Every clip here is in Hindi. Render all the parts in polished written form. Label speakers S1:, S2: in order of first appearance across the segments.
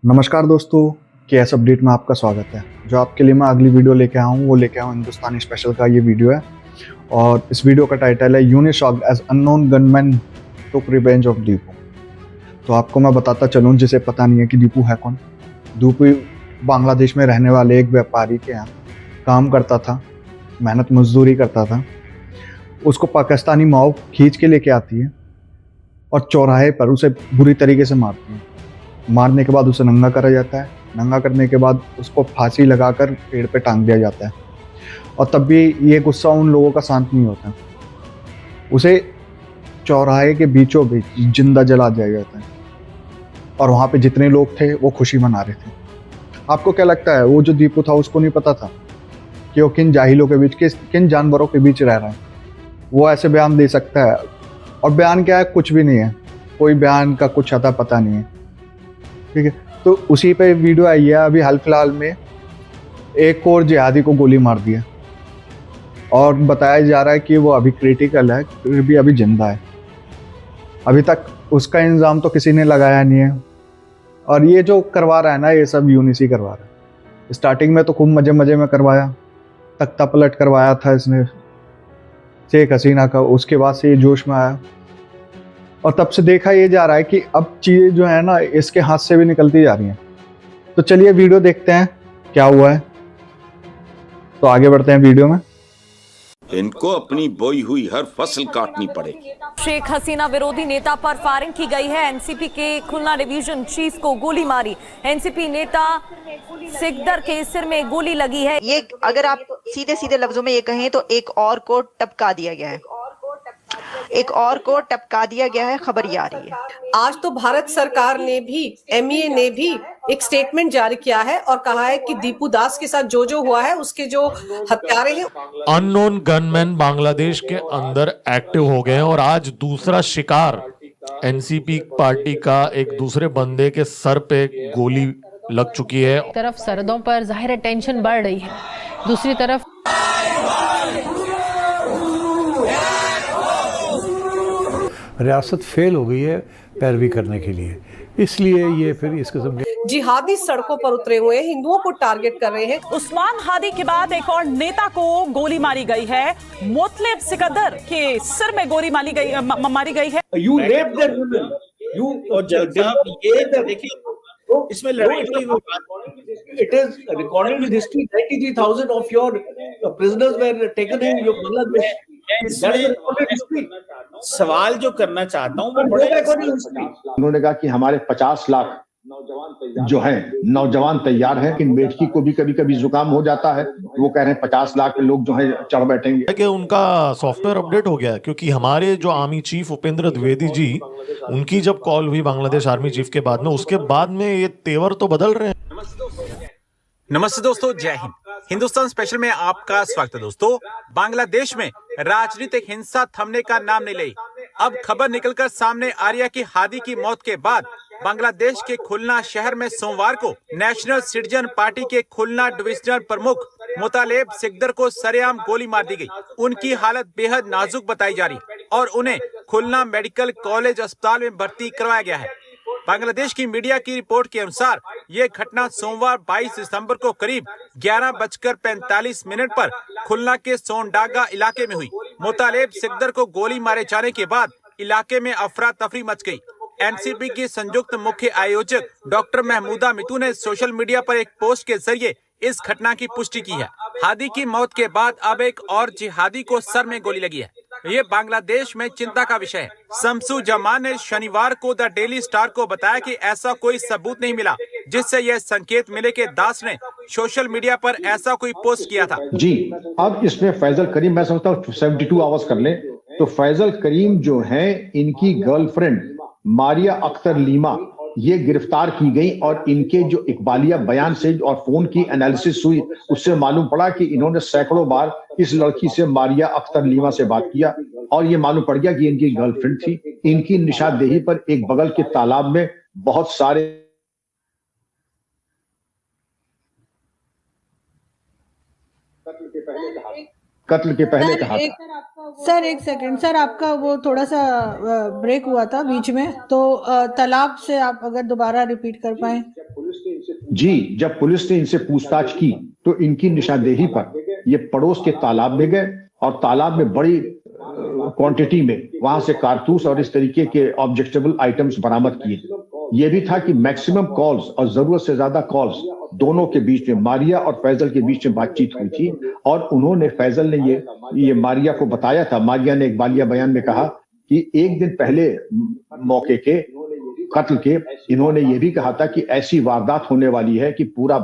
S1: नमस्कार दोस्तों, केएस अपडेट में आपका स्वागत है। जो आपके लिए मैं अगली वीडियो लेके आया हूँ वो लेके आया हूँ हिंदुस्तानी स्पेशल का ये वीडियो है और इस वीडियो का टाइटल है यूनिसॉक as unknown gunman took revenge of Deepu. तो आपको मैं बताता चलूँ जिसे पता नहीं है कि दीपू है कौन। दीपू बांग्लादेश में रहने वाले एक व्यापारी के यहाँ काम करता था, मेहनत मजदूरी करता था। उसको पाकिस्तानी मॉब खींच के लेके आती है और चौराहे पर उसे बुरी तरीके से मारती है। मारने के बाद उसे नंगा करा जाता है। नंगा करने के बाद उसको फांसी लगाकर पेड़ पे टांग दिया जाता है और तब भी ये गुस्सा उन लोगों का शांत नहीं होता। उसे चौराहे के बीचों बीच जिंदा जला दिया जाता है और वहाँ पे जितने लोग थे वो खुशी मना रहे थे। आपको क्या लगता है, वो जो दीपू था उसको नहीं पता था कि वो किन जाहिलों के बीच, किन जानवरों के बीच रह रहा है? वो ऐसे बयान दे सकता है और बयान क्या है? कुछ भी नहीं है। कोई बयान का कुछ अता पता नहीं है। ठीक है, तो उसी पे वीडियो आई है अभी हाल फिलहाल में। एक और जिहादी को गोली मार दिया और बताया जा रहा है कि वो अभी क्रिटिकल है, फिर भी अभी जिंदा है। अभी तक उसका इंजाम तो किसी ने लगाया नहीं है और ये जो करवा रहा है ना, ये सब यूनिस ही करवा रहा है। स्टार्टिंग में तो खूब मजे मजे में करवाया, तख्ता पलट करवाया था इसने शेख हसीना का। उसके बाद से ये जोश में आया और तब से देखा ये जा रहा है कि अब चीज़ें जो है ना इसके हाथ से भी निकलती जा रही हैं। तो चलिए वीडियो देखते हैं क्या हुआ है। तो आगे बढ़ते हैं वीडियो में।
S2: इनको अपनी बोई हुई हर फसल काटनी पड़ेगी।
S3: शेख हसीना विरोधी नेता पर फायरिंग की गई है। एनसीपी के खुलना डिवीजन चीफ को गोली मारी। एनसीपी नेता सिकदर के सिर में गोली लगी है।
S4: ये अगर आप सीधे सीधे लफ्जों में ये कहें तो एक और को टपका दिया गया है, एक और को टपका दिया गया है, खबर ये आ रही है।
S5: आज तो भारत सरकार ने भी, एमईए ने भी एक स्टेटमेंट जारी किया है और कहा है कि दीपू दास के साथ जो जो हुआ है उसके जो हत्यारे हैं,
S6: अननोन गनमैन बांग्लादेश के अंदर एक्टिव हो गए हैं और आज दूसरा शिकार एनसीपी पार्टी का एक दूसरे बंदे के सर पे गोली लग चुकी है।
S7: तरफ सरहदों पर जाहिर टेंशन बढ़ रही है, दूसरी तरफ
S8: रियासत फेल हो गई है पैरवी करने के लिए, इसलिए ये फिर इस किस्म के
S5: जिहादी सड़कों पर उतरे हुए हैं, हिंदुओं को टारगेट कर रहे हैं।
S9: उस्मान हादी के बाद एक और नेता को गोली मारी गई है। मोतलेब सिकंदर के सिर में गोली मारी गई है।
S10: You rape that woman, you ये देखिए इसमें लड़ाई हुई। It is recorded in history 93,000 of your prisoners were taken in your Bangladesh. सवाल जो करना चाहता हूं वो
S11: उन्होंने कहा कि हमारे 50 लाख जो है नौजवान तैयार हैं, लेकिन बेटकी को भी कभी कभी जुकाम हो जाता है। वो कह रहे हैं 50 लाख के लोग जो है चढ़ बैठेंगे।
S6: कि उनका सॉफ्टवेयर अपडेट हो गया है, क्योंकि हमारे जो आर्मी चीफ उपेंद्र द्विवेदी जी, उनकी जब कॉल हुई बांग्लादेश आर्मी चीफ के बाद में, उसके बाद में ये तेवर तो बदल रहे हैं।
S12: नमस्ते दोस्तों, जय हिंद। हिंदुस्तान स्पेशल में आपका स्वागत है। दोस्तों, बांग्लादेश में राजनीतिक हिंसा थमने का नाम नहीं ली। अब खबर निकलकर सामने आ रही है कि हादी की मौत के बाद बांग्लादेश के खुलना शहर में सोमवार को नेशनल सिटीजन पार्टी के खुलना डिविजनल प्रमुख मोतालेब सिकदर को सरेआम गोली मार दी गई। उनकी हालत बेहद नाजुक बताई जा रही और उन्हें खुलना मेडिकल कॉलेज अस्पताल में भर्ती करवाया गया है। बांग्लादेश की मीडिया की रिपोर्ट के अनुसार यह घटना सोमवार 22 दिसंबर को करीब 11:45 पर खुलना के सोनडागा इलाके में हुई। मोतालेब सिकदर को गोली मारे जाने के बाद इलाके में अफरा तफरी मच गई। एनसीपी की संयुक्त मुख्य आयोजक डॉक्टर महमूदा मितू ने सोशल मीडिया पर एक पोस्ट के जरिए इस घटना की पुष्टि की है। हादी की मौत के बाद अब एक और जिहादी को सर में गोली लगी है। ये बांग्लादेश में चिंता का विषय है। शमसु जमान ने शनिवार को द डेली स्टार को बताया कि ऐसा कोई सबूत नहीं मिला जिससे यह संकेत मिले कि दास ने सोशल मीडिया पर ऐसा कोई पोस्ट किया था।
S11: जी, अब इसमें फैजल करीम, मैं समझता हूँ 72 आवर्स कर ले तो फैजल करीम जो है, इनकी गर्लफ्रेंड मारिया अख्तर लीमा, ये गिरफ्तार की गई और इनके जो इकबालिया बयान से और फोन की एनालिसिस हुई, उससे मालूम पड़ा कि इन्होंने सैकड़ों बार इस लड़की से, मारिया अख्तर लीमा से बात किया और ये मालूम पड़ गया कि इनकी गर्लफ्रेंड थी। इनकी निशानदेही पर एक बगल के तालाब में बहुत सारे कत्ल के पहले कहा था।
S13: सर एक सेकंड सर, आपका वो थोड़ा सा ब्रेक हुआ था बीच में, तो तालाब से आप अगर दोबारा रिपीट कर पाए।
S11: जी, जब पुलिस ने इनसे पूछताछ की तो इनकी निशानदेही पर ये पड़ोस के तालाब में गए और तालाब में बड़ी क्वांटिटी में वहां से कारतूस और इस तरीके के ऑब्जेक्टेबल आइटम्स बरामद किए। ये भी था कि मैक्सिमम कॉल्स और जरूरत से ज्यादा कॉल्स दोनों के बीच में, मारिया और फैजल के बीच में बातचीत हुई थी और उन्होंने, फैजल ने ये मारिया को बताया था। मारिया ने एक बालिया बयान में कहा कि एक दिन पहले मौके के कत्ल के इन्होंने ये भी कहा था कि ऐसी वारदात होने वाली है कि पूरा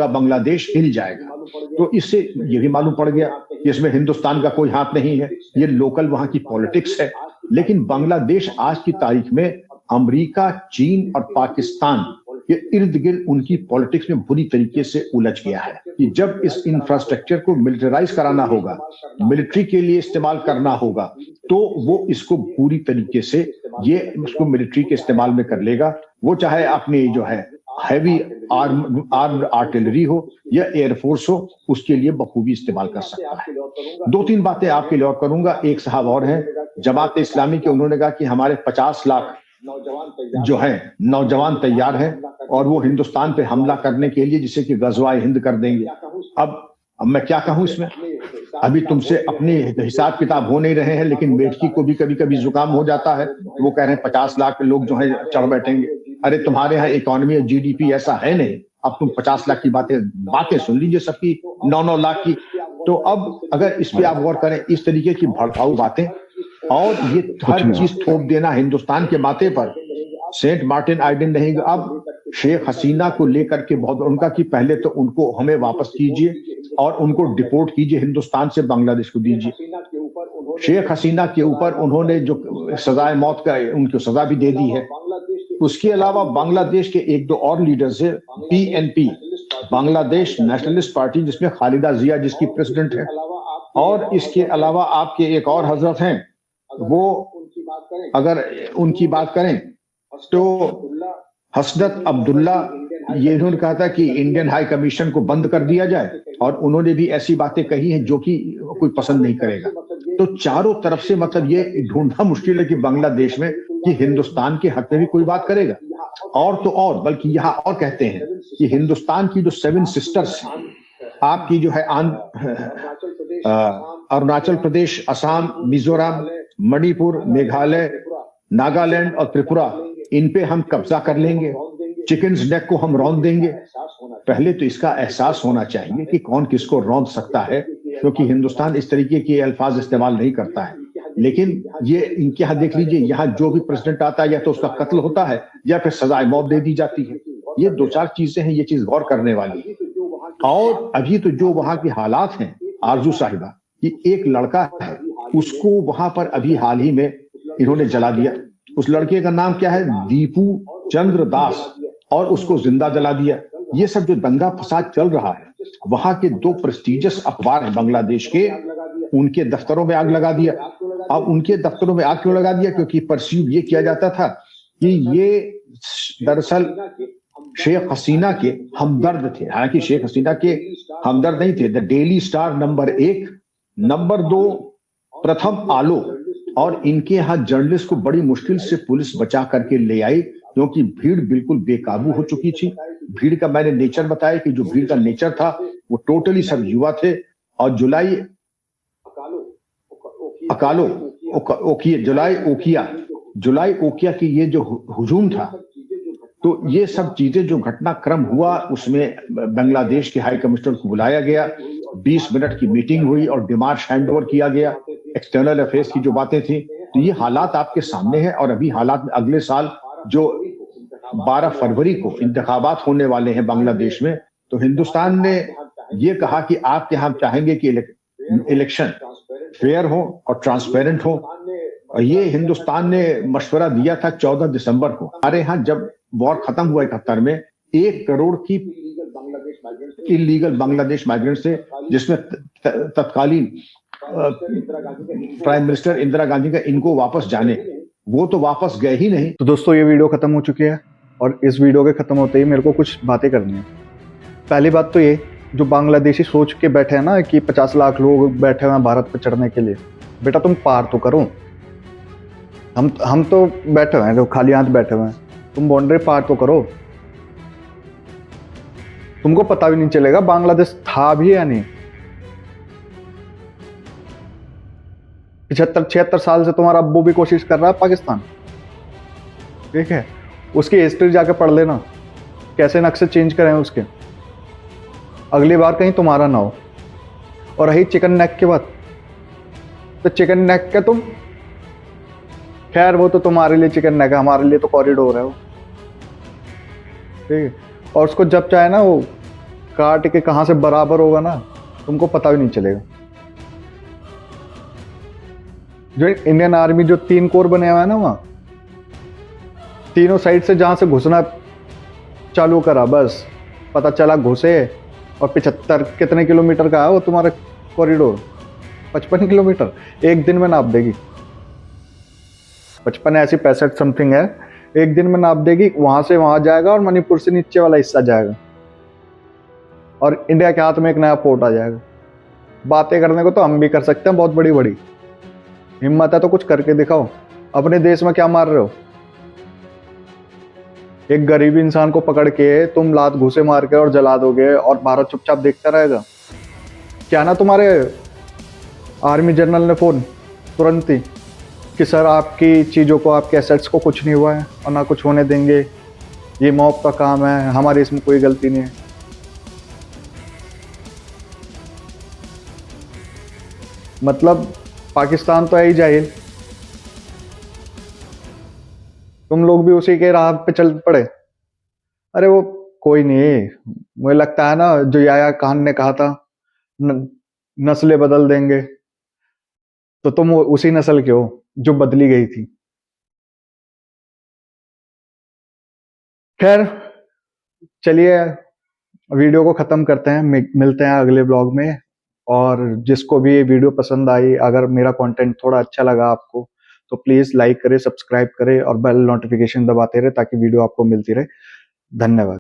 S11: बांग्लादेश हिल जाएगा। तो इससे ये भी मालूम पड़ गया कि इसमें हिंदुस्तान का कोई हाथ नहीं है, ये लोकल वहां की पॉलिटिक्स है। लेकिन बांग्लादेश आज की तारीख में अमेरिका, चीन और पाकिस्तान के इर्द गिर्द उनकी पॉलिटिक्स में बुरी तरीके से उलझ गया है कि जब इस इंफ्रास्ट्रक्चर को मिलिटराइज कराना होगा, मिलिट्री के लिए इस्तेमाल करना होगा, तो वो इसको पूरी तरीके से ये उसको मिलिट्री के इस्तेमाल में कर लेगा। वो चाहे अपनी जो है हैवी आर्म्ड आर्टिलरी हो या एयरफोर्स हो, उसके लिए बखूबी इस्तेमाल कर सकता है। 2-3 बातें आपके लिए और करूंगा। एक साहब और हैं जमात इस्लामी के, उन्होंने कहा कि हमारे 50 लाख जो है नौजवान तैयार हैं और वो हिंदुस्तान पे हमला करने के लिए, जिसे कि गजवाए हिंद कर देंगे। अब मैं क्या कहूं इसमें, अभी तुमसे अपने हिसाब किताब हो नहीं रहे हैं, लेकिन मेढकी को भी कभी कभी जुकाम हो जाता है। वो कह रहे हैं 50 लाख लोग जो है चढ़ बैठेंगे। अरे तुम्हारे यहाँ इकोनॉमी और जीडीपी ऐसा है नहीं, अब तुम 50 लाख की बातें सुन लीजिए सबकी, 9-9 लाख की। तो अब अगर इस पे आप गौर करें, इस तरीके की भड़काऊ बातें और ये हर चीज थोप देना हिंदुस्तान के माथे पर, सेंट मार्टिन आइलैंड नहीं। अब शेख हसीना को लेकर के बहुत उनका कि पहले तो उनको हमें वापस कीजिए और उनको डिपोर्ट कीजिए, हिंदुस्तान से बांग्लादेश को दीजिए। शेख हसीना के ऊपर उन्होंने जो सजाए मौत का उनको सजा भी दे दी है। उसके अलावा बांग्लादेश के 1-2 और लीडर्स है, पीएनपी बांग्लादेश नेशनलिस्ट पार्टी, जिसमें खालिदा जिया जिसकी प्रेसिडेंट है, और इसके अलावा आपके एक और हजरत हैं, वो अगर उनकी बात करें तो हसरत अब्दुल्ला, ये इन्होंने कहा था कि इंडियन हाई कमीशन को बंद कर दिया जाए, और उन्होंने भी ऐसी बातें कही हैं जो कि कोई पसंद नहीं करेगा। तो चारों तरफ से मतलब ये ढूंढना मुश्किल है कि बांग्लादेश में कि हिंदुस्तान के हक में भी कोई बात करेगा। और तो और बल्कि यहाँ और कहते हैं कि हिंदुस्तान की जो 7 सिस्टर्स आपकी जो है अरुणाचल प्रदेश, असम, मिजोरम, मणिपुर, मेघालय, नागालैंड और त्रिपुरा, इन पे हम कब्जा कर लेंगे, चिकन्स नेक को हम रौंद देंगे। पहले तो इसका एहसास होना चाहिए कि कौन किसको रौंद सकता है, क्योंकि हिंदुस्तान इस तरीके के अल्फाज इस्तेमाल नहीं करता है। लेकिन ये इनके यहाँ देख लीजिए, यहाँ जो भी प्रेसिडेंट आता है या तो उसका कत्ल होता है या फिर सजाए मौत दे दी जाती है। ये 2-4 चीजें हैं, ये चीज गौर करने वाली है। और अभी तो जो वहां के हालात हैं, आरजू साहिबा कि एक लड़का है, उसको वहां पर अभी हाल ही में इन्होंने जला दिया। उस लड़के का नाम क्या है, दीपू चंद्र दास, और उसको जिंदा जला दिया। ये सब जो दंगा फसाद चल रहा है, वहां के 2 प्रेस्टिजियस अखबार हैं बांग्लादेश के, उनके दफ्तरों में आग लगा दिया। अब उनके दफ्तरों में आग क्यों लगा दिया? क्योंकि परसीव ये किया जाता था कि ये दरअसल शेख हसीना के हमदर्द थे। हालांकि शेख हसीना के हमदर्द नहीं थे। The daily star number 1, number 2 प्रथम आलो, और इनके यहाँ जर्नलिस्ट को बड़ी मुश्किल से पुलिस बचा करके ले आई, क्योंकि भीड़ बिल्कुल बेकाबू हो चुकी थी। भीड़ का मैंने नेचर बताया कि जो भीड़ का नेचर था वो टोटली सब युवा थे। और जुलाई ओकिया की ये जो हुजूम था, तो ये सब चीजें जो घटनाक्रम हुआ, उसमें बांग्लादेश के हाई कमिश्नर को बुलाया गया, 20 मिनट की मीटिंग हुई और डिमार्च हैंडओवर किया गया। एक्सटर्नल अफेयर्स की जो बातें थी, तो ये हालात आपके सामने हैं। और अभी हालात में अगले साल जो 12 फरवरी को इंतखाबात होने वाले हैं बांग्लादेश में, तो हिंदुस्तान ने ये कहा कि आप यहाँ चाहेंगे कि इलेक्शन फेयर हो और ट्रांसपेरेंट हो। और ये हिंदुस्तान ने मशवरा दिया था 14 दिसंबर को। हमारे यहाँ जब वॉर खत्म हुआ 71 में, 1 करोड़ की इलीगल बांग्लादेश माइग्रेंट्स थे, जिसमें तत्कालीन प्राइम मिनिस्टर इंदिरा गांधी का इनको वापस जाने, वो तो वापस गए ही नहीं।
S1: तो दोस्तों, ये वीडियो खत्म हो चुकी है और इस वीडियो के खत्म होते ही मेरे को कुछ बातें करनी है। पहली बात तो ये जो बांग्लादेशी सोच के बैठे हैं ना कि 50 लाख लोग बैठे हुए हैं भारत पर चढ़ने के लिए, बेटा तुम पार तो करो। हम तो बैठे हुए हैं, जो खाली हाथ बैठे हुए हैं, तुम बाउंड्री पार तो करो। तुमको पता भी नहीं चलेगा बांग्लादेश था भी या नहीं। 75-76 साल से तुम्हारा अब्बू भी कोशिश कर रहा है पाकिस्तान, ठीक है। उसकी हिस्ट्री जाके पढ़ लेना, कैसे नक्शे चेंज करें उसके, अगली बार कहीं तुम्हारा ना हो। और रही चिकन नेक की बात, तो चिकन नेक का तुम, खैर वो तो तुम्हारे लिए चिकन नेक है, हमारे लिए तो कॉरिडोर है वो, ठीक है। और उसको जब चाहे ना वो काट के कहां से बराबर होगा ना, तुमको पता भी नहीं चलेगा। जो इंडियन आर्मी जो 3 कोर बने हुए हैं ना, वहां तीनों साइड से जहां से घुसना चालू करा, बस पता चला घुसे। और 75 कितने किलोमीटर का है वो तुम्हारा कॉरिडोर? 55 किलोमीटर एक दिन में नाप देगी। 55 ऐसी 65 समथिंग है, एक दिन में नाप देगी। वहां से वहां जाएगा और मणिपुर से नीचे वाला हिस्सा जाएगा, और इंडिया के हाथ में एक नया पोर्ट आ जाएगा। बातें करने को तो हम भी कर सकते हैं बहुत बड़ी बड़ी, हिम्मत है तो कुछ करके दिखाओ। अपने देश में क्या मार रहे हो? एक गरीब इंसान को पकड़ के तुम लात घूसे मार के और जला दोगे, और भारत चुपचाप देखता रहेगा क्या? ना तुम्हारे आर्मी जनरल ने फोन तुरंत ही कि सर आपकी चीज़ों को, आपके एसेट्स को कुछ नहीं हुआ है और ना कुछ होने देंगे, ये मॉब का काम है, हमारी इसमें कोई गलती नहीं है। मतलब पाकिस्तान तो है ही जाहिल, तुम लोग भी उसी के राह पे चल पड़े। अरे वो कोई नहीं, मुझे लगता है ना जो याया खान ने कहा था नस्लें बदल देंगे, तो तुम उसी नस्ल के हो जो बदली गई थी। खैर चलिए वीडियो को खत्म करते हैं, मिलते हैं अगले ब्लॉग में। और जिसको भी ये वीडियो पसंद आई, अगर मेरा कंटेंट थोड़ा अच्छा लगा आपको, तो प्लीज लाइक करें, सब्सक्राइब करें और बेल नोटिफिकेशन दबाते रहे ताकि वीडियो आपको मिलती रहे। धन्यवाद।